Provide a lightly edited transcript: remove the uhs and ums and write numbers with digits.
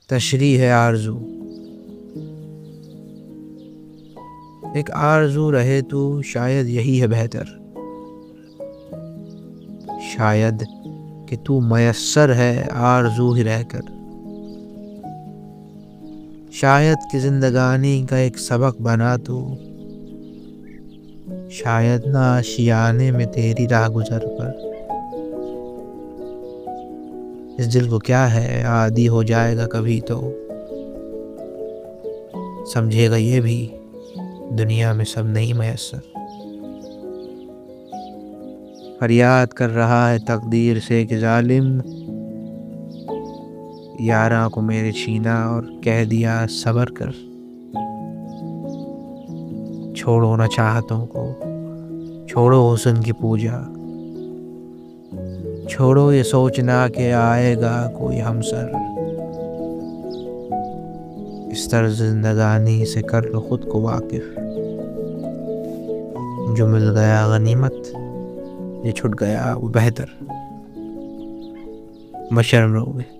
تشریح ہے آرزو، ایک آرزو رہے تو شاید یہی ہے بہتر، شاید کہ تو میسر ہے آرزو ہی رہ کر، شاید کہ زندگانی کا ایک سبق بنا تو، شاید نہ آشیانے میں تیری راہ گزر پر، اس دل کو کیا ہے عادی ہو جائے گا کبھی تو، سمجھے گا یہ بھی دنیا میں سب نہیں میسر، فریاد کر رہا ہے تقدیر سے کہ ظالم یاراں کو میرے چھینا اور کہہ دیا صبر کر، چھوڑو نہ چاہتوں کو، چھوڑو حسن کی پوجا، چھوڑو یہ سوچنا کہ آئے گا کوئی ہمسر، اس طرز زندگانی سے کر لو خود کو واقف، جو مل گیا غنیمت، یہ چھٹ گیا وہ بہتر، مشرم رہو گے۔